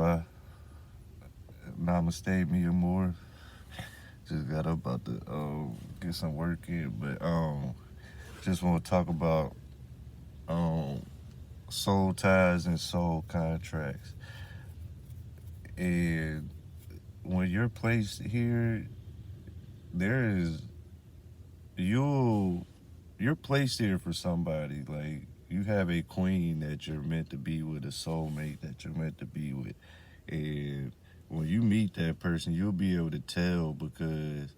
Alhamdulillah. Namaste, me and more. Just got up about to get some work in, but just want to talk about um soul ties and soul contracts. And when you're placed here, there is you'll you're placed here for somebody. Like you have a queen that you're meant to be with, a soulmate that you're meant to be with, and when you meet that person, you'll be able to tell because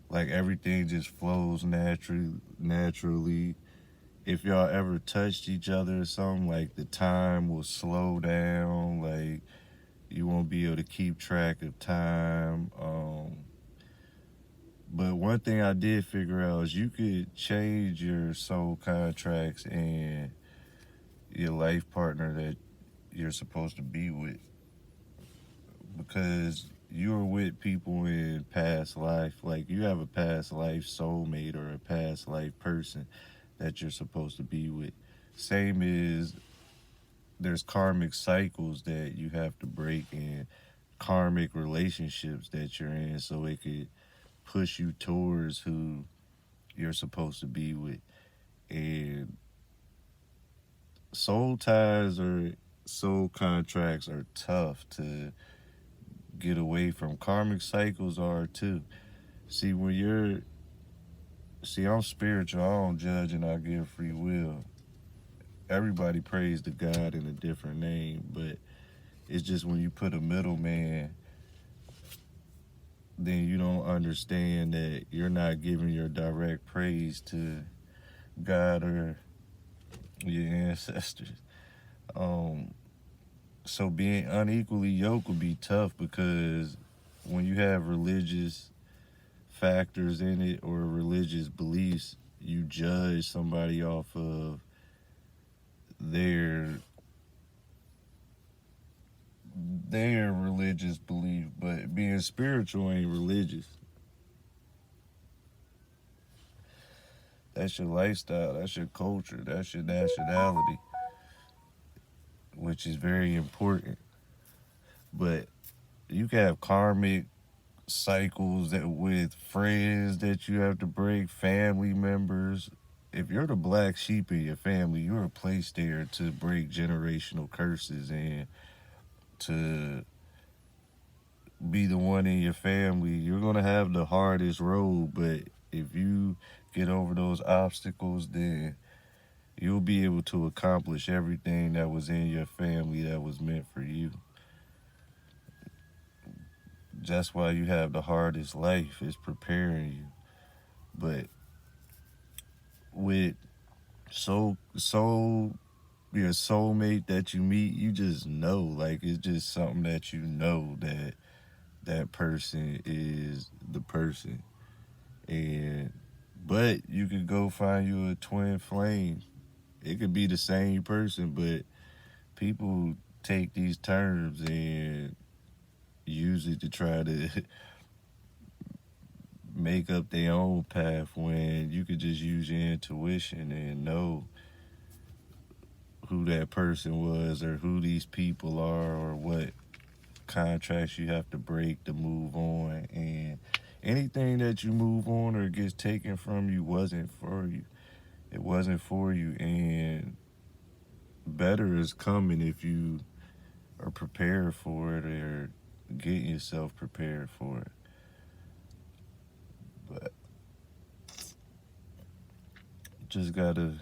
like everything just flows naturally. If y'all ever touched each other or something, like the time will slow down. Like you won't be able to keep track of time. But one thing I did figure out is you could change your soul contracts and your life partner that you're supposed to be with because you were with people in past life. Like you have a past life soulmate or a past life person that you're supposed to be with. Same as there's karmic cycles that you have to break and karmic relationships that you're in so it could push you towards who you're supposed to be with. And soul ties or soul contracts are tough to get away from. Karmic cycles are too. See, when you're, see, I'm spiritual, I don't judge and I give free will. Everybody prays to God in a different name, but it's just when you put a middleman, then you don't understand that you're not giving your direct praise to God or your ancestors. Um, so being unequally yoked would be tough because when you have religious factors in it or religious beliefs, you judge somebody off of their their religious belief, but being spiritual ain't religious. That's your lifestyle, that's your culture, that's your nationality, which is very important. But you can have karmic cycles that with friends that you have to break, family members. If you're the black sheep in your family, you're placed there to break generational curses and to be the one in your family. You're gonna have the hardest road, but if you get over those obstacles, then you'll be able to accomplish everything that was in your family that was meant for you. That's why you have the hardest life, is preparing you. But with soul your soulmate that you meet, you just know. Like it's just something that you know that that person is the person. And but you could go find you a twin flame. It could be the same person, but people take these terms and use it to try to make up their own path when you could just use your intuition and know who that person was or who these people are or what contracts you have to break to move on. And anything that you move on or gets taken from you wasn't for you. It wasn't for you. And better is coming if you are prepared for it or get yourself prepared for it. But you just gotta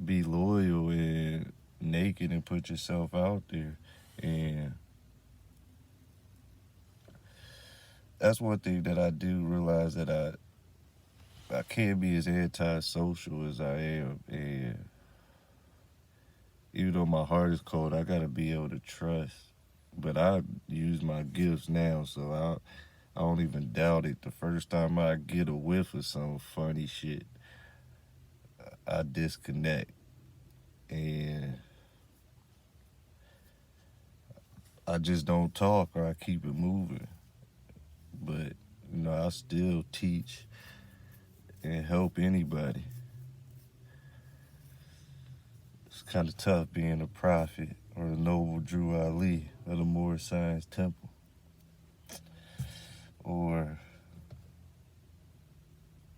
be loyal and naked and put yourself out there. And that's one thing that I do realize that I can't be as antisocial as I am. And even though my heart is cold, I gotta be able to trust. But I use my gifts now, so I don't even doubt it. The first time I get a whiff of some funny shit, I disconnect and I just don't talk or I keep it moving. But I still teach and help anybody. It's kind of tough being a prophet or the noble Drew Ali of the Moorish Science Temple, or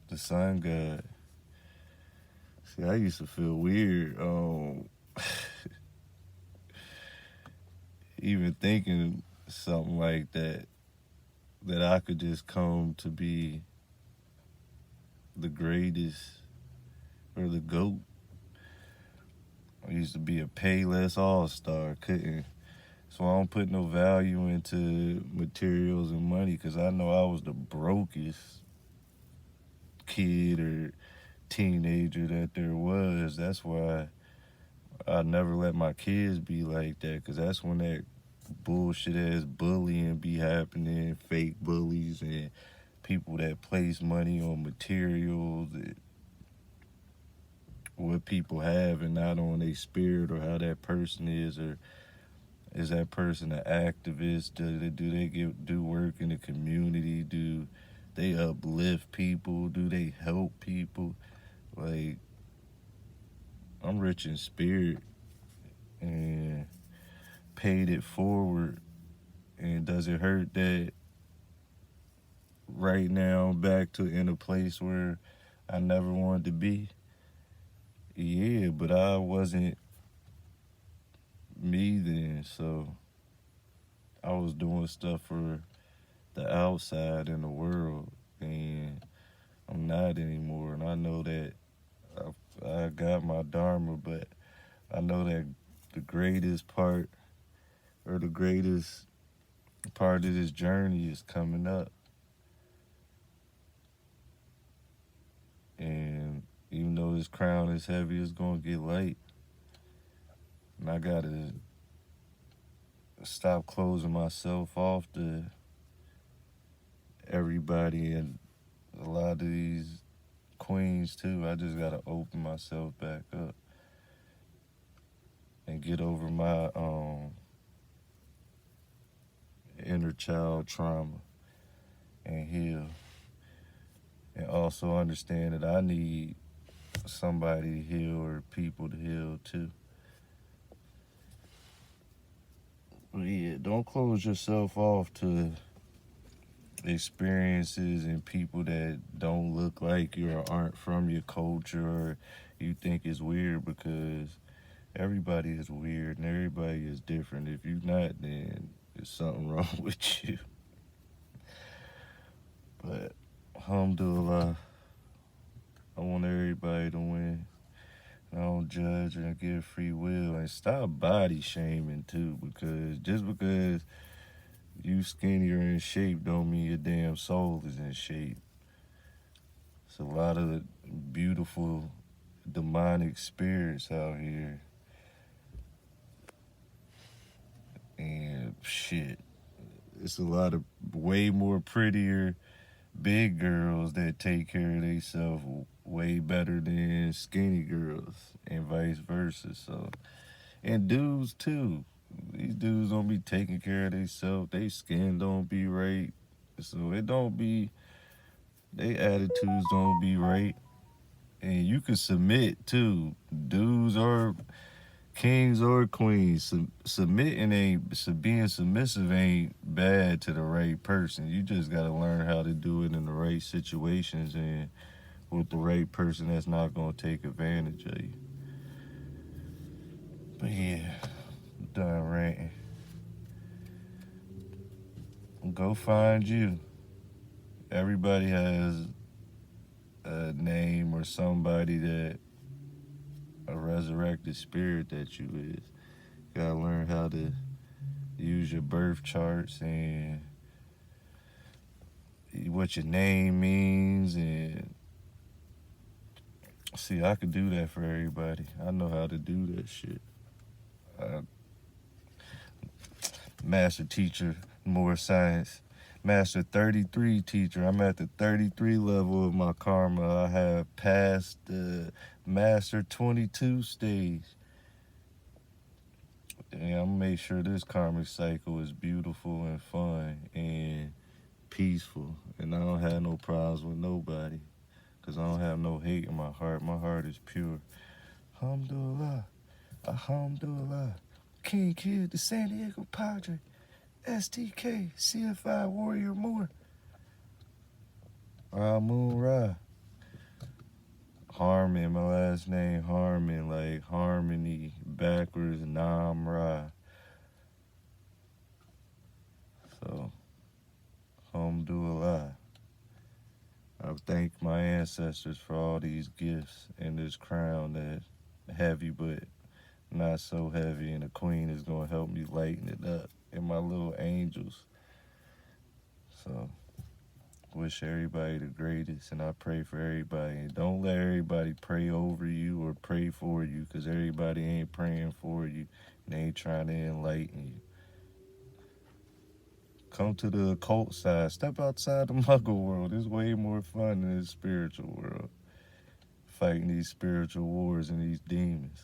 the sun god. See, I used to feel weird, even thinking something like that, that I could just come to be the greatest or the GOAT. I used to be a Payless All-Star, couldn't. So I don't put no value into materials and money because I know I was the brokest kid or teenager that there was. That's why I never let my kids be like that, because that's when that bullshit ass bullying be happening, fake bullies and people that place money on materials, what people have and not on their spirit or how that person is, or is that person an activist? Do work in the community? Do they uplift people? Do they help people? Like, I'm rich in spirit and paid it forward. And does it hurt that right now I'm back to in a place where I never wanted to be? Yeah, but I wasn't me then, so I was doing stuff for the outside in the world, and I'm not anymore. And I know that I got my dharma, but I know that the greatest part or the greatest part of this journey is coming up. And even though this crown is heavy, it's gonna get light. And I gotta stop closing myself off to everybody and a lot of these queens too. I just gotta open myself back up and get over my inner child trauma and heal. And also understand that I need somebody to heal or people to heal too. But yeah, don't close yourself off to experiences and people that don't look like you or aren't from your culture or you think is weird, because everybody is weird and everybody is different. If you're not, then there's something wrong with you. But alhamdulillah, I want everybody to win. I don't judge and give free will, and stop body shaming too, because just because you skinny or in shape don't mean your damn soul is in shape. It's a lot of beautiful demonic spirits out here, and shit, it's a lot of way more prettier big girls that take care of themselves way better than skinny girls, and vice versa. So, and dudes too. These dudes don't be taking care of themselves. They skin don't be right. So it don't be, they attitudes don't be right. And you can submit too. Dudes or kings or queens. Submitting ain't, being submissive ain't bad to the right person. You just gotta learn how to do it in the right situations and with the right person that's not gonna take advantage of you. But yeah, I'm done ranting. Go find you. Everybody has a name or somebody that a resurrected spirit that you is. You gotta learn how to use your birth charts and what your name means, and see, I could do that for everybody. I know how to do that shit. Master teacher, more science. Master 33 teacher. I'm at the 33 level of my karma. I have passed the Master 22 stage. And I'm gonna make sure this karmic cycle is beautiful and fun and peaceful. And I don't have no problems with nobody, because I don't have no hate in my heart. My heart is pure. Alhamdulillah. Alhamdulillah. King Kid, the San Diego Padre, STK, CFI Warrior Moore, Moon Ra. Harmon, my last name Harmon, like harmony, backwards, Nam Ra. So, alhamdulillah. I thank my ancestors for all these gifts and this crown that's heavy but not so heavy, and the queen is going to help me lighten it up, and my little angels. So, wish everybody the greatest, and I pray for everybody. And don't let everybody pray over you or pray for you, because everybody ain't praying for you and they ain't trying to enlighten you. Come to the occult side. Step outside the muggle world. It's way more fun than the spiritual world. Fighting these spiritual wars and these demons.